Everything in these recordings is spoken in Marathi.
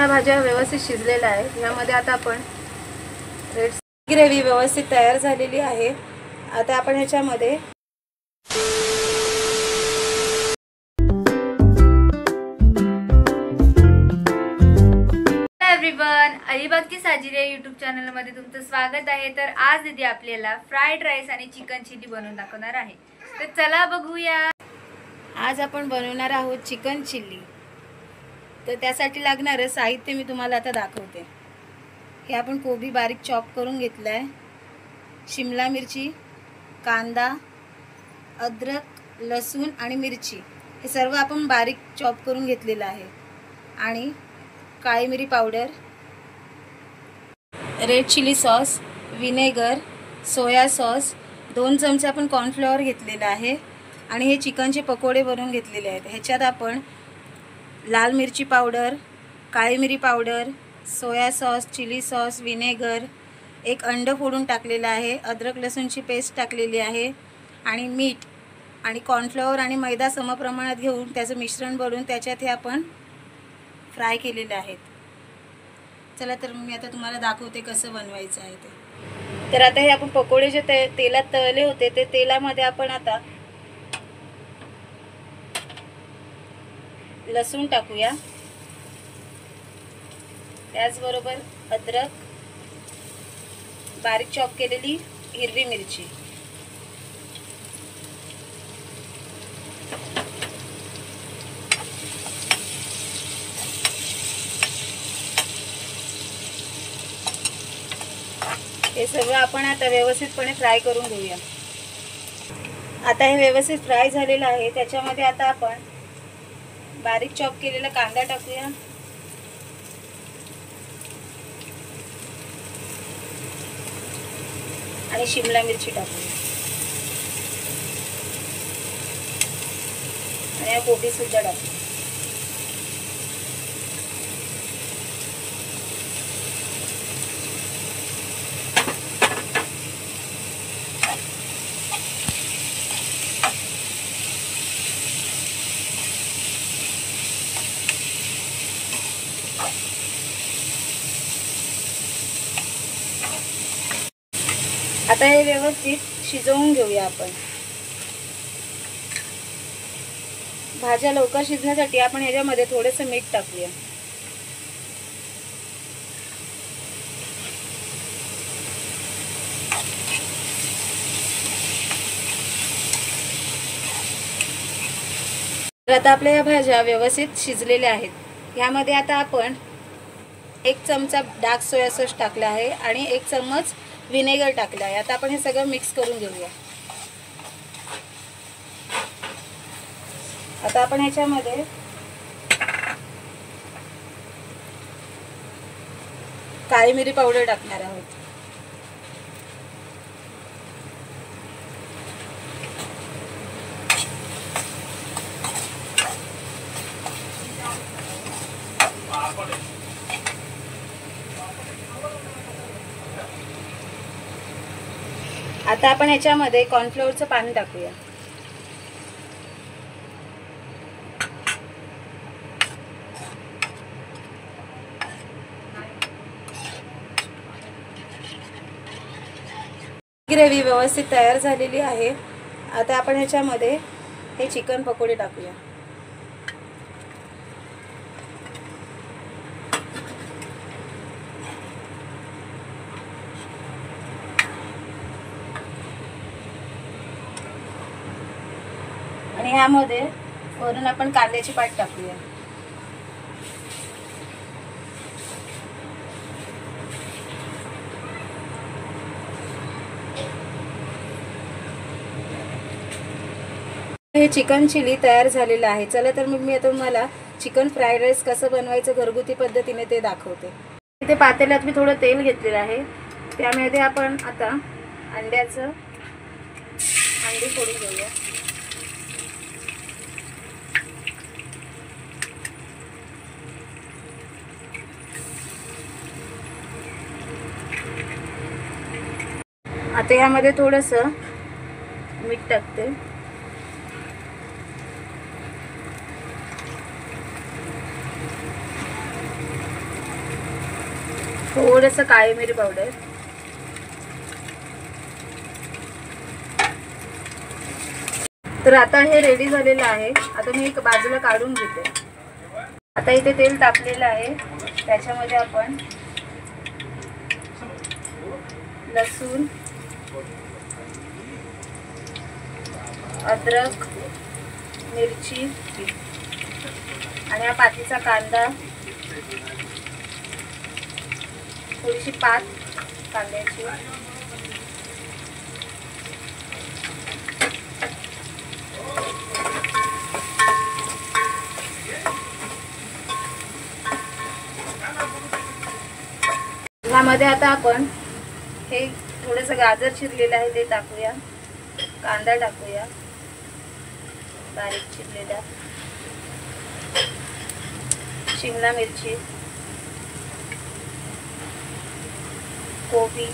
ह्या भाज्या व्यवस्थित शिजलेल्या आहेत. यामध्ये आता आपण रेड ग्रेव्ही व्यवस्थित तयार झालेली आहे. आता आपण ह्याच्यामध्ये एव्हरीवन, अलिबाग की साजिरे यूट्यूब चॅनलमध्ये तुमचं स्वागत आहे. तर आज दीदी आपल्याला फ्राईड राईस आणि चिकन चिली बनवून दाखवणार आहे. तर चला बघूया. आज आपण बनवणार आहोत चिकन चिल्ली. तर त्यासाठी लागणारं साहित्य मी तुम्हाला आता दाखवते. हे आपण कोबी बारीक चॉप करून घेतला आहे, शिमला मिरची, कांदा, अद्रक, लसूण आणि मिरची हे सर्व आपण बारीक चॉप करून घेतलेलं आहे. आणि काळी मिरी powder, red chilli sauce, vinegar, soya sauce, 2 चमचे आपण कॉर्नफ्लॉवर घेतलेला आहे. आणि हे चिकनचे पकोडे बनवून घेतलेले आहेत. ह्याच्यात आपण लाल मिरची पावडर, काळी मिरी powder, soya sauce, chilli sauce, vinegar, 1 अंड फोडून टाकलेलं आहे, अद्रक लसूणची पेस्ट टाकलेली आहे आणि मीठ आणि कॉर्नफ्लॉवर आणि मैदा समप्रमाणात घेऊन त्याचं मिश्रण बनवून त्याच्यात हे आपण फ्राय केलेले आहेत. चला तर मी आता तुम्हाला दाखवते कसं बनवायचं आहे ते. तर आता हे आपण पकोडे जे तेलात तळले होते ते तेलामध्ये आपण आता लसूण टाकूया, त्याचबरोबर अद्रक, बारीक चॉप केलेली हिरवी मिरची, हे सगळं आपण आता व्यवस्थितपणे फ्राय करून घेऊया. आता हे व्यवस्थित फ्राय झालेलं आहे. त्याच्यामध्ये आता आपण बारीक चॉप केलेला कांदा टाकूया, आणि शिमला मिरची टाकूया आणि कोबी सुद्धा टाकूया. आता हे व्यवस्थित शिजवून घेऊया आपण. भाज्या लवकर शिजण्यासाठी आपण ह्याच्यामध्ये थोडंसं मीठ टाकूया. तर आता आपल्या या भाज्या व्यवस्थित शिजलेल्या आहेत. ह्यामध्ये आता आपण 1 चमचा डार्क सोया सॉस टाकला आहे आणि 1 चम्मच विनेगर टाकलं आहे. आता आपण हे सगळं मिक्स करून घेऊया. आता आपण ह्याच्यामध्ये काळी मिरी पावडर टाकणार आहोत. आता आपण ह्याच्यामध्ये कॉर्नफ्लॉवरचं पाणी टाकूया. ग्रेव्ही व्यवस्थित तयार झालेली आहे. आता आपण ह्याच्यामध्ये हे चिकन पकोडे टाकूया. आणि ह्यामध्ये वरून आपण कांद्याची पात टाकूया. हे चिकन चिली तयार झालेलं आहे. चला तर मग मी आता तुम्हाला चिकन फ्राईड राईस कसं बनवायचं घरगुती पद्धतीने ते दाखवते. इथे पातेल्यात मी थोडं तेल घेतलेलं आहे. त्यामध्ये आपण आता अंडे फोडून घेऊया. आता यामध्ये थोडंसं मीठ टाकते. थोडंसं काळी मिरी पावडर, तर आता हे रेडी झालेलं आहे. आता मी एक बाजूला काढून घेते. आता इथे तेल तापलेलं आहे, त्याच्यामध्ये आपण लसूण, अद्रक, मिरची आणि हा पातीचा कांदा, थोडीशी पात कांद्याची, ह्यामध्ये आता आपण हे थोडंसं गाजर चिरलेलं आहे ते टाकूया, कांदा टाकूया बारीक चिरलेला, शिमला मिरची, कोबी,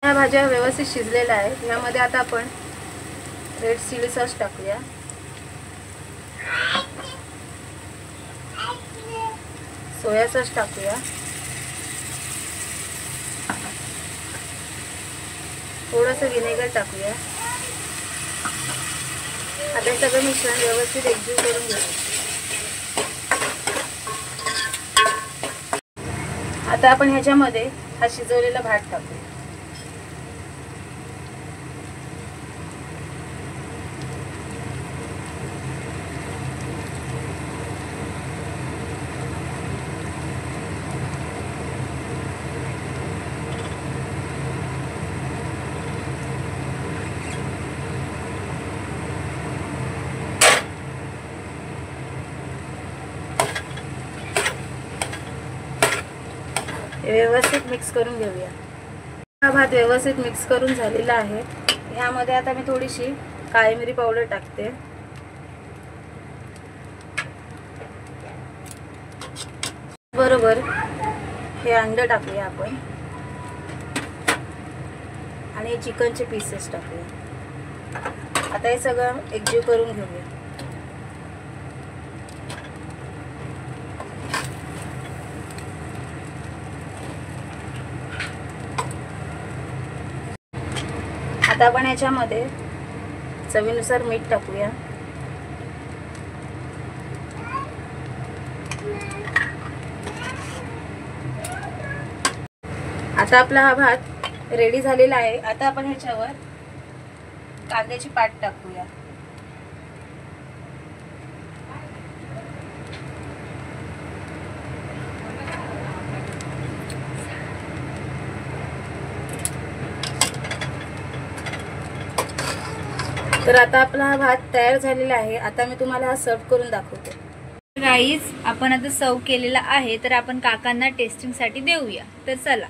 ह्या भाज्या व्यवस्थित शिजलेल्या आहेत. ह्यामध्ये आता आपण रेड चिली सॉस टाकूया, सोया सॉस टाकूया, थोडंसं विनेगर टाकूया. आता हे सगळं मिश्रण व्यवस्थित एकजीव करून घेऊ. आता आपण ह्याच्यामध्ये हा शिजवलेला भात टाकूया. व्यवस्थित मिक्स करून घेऊया. हा भात व्यवस्थित मिक्स करून झालेला आहे. ह्यामध्ये आता मी थोडीशी काळी मिरी पावडर टाकते, बरोबर हे अंड टाकूया आपण आणि हे चिकनचे पीसेस टाकूया. आता हे सगळं एकजीव करून घेऊया. आता आपण याच्यामध्ये चवीनुसार मीठ टाकूया. आता आपला हा भात रेडी झालेला आहे. आता आपण ह्याच्यावर कांद्याची पात टाकूया. तर आता आपला हा भात तयार झालेला आहे. आता मी तुम्हाला हा सर्व करून दाखवते. राईस आपण आता सर्व केलेला आहे, तर आपण काकांना टेस्टिंगसाठी देऊया. तर चला.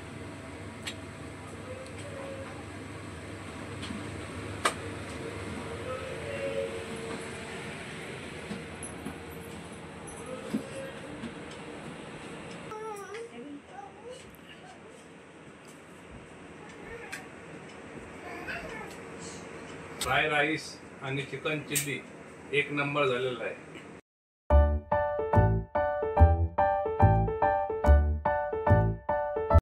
फ्राय राईस आणि चिकन चिल्ली एक नंबर झालेला आहे.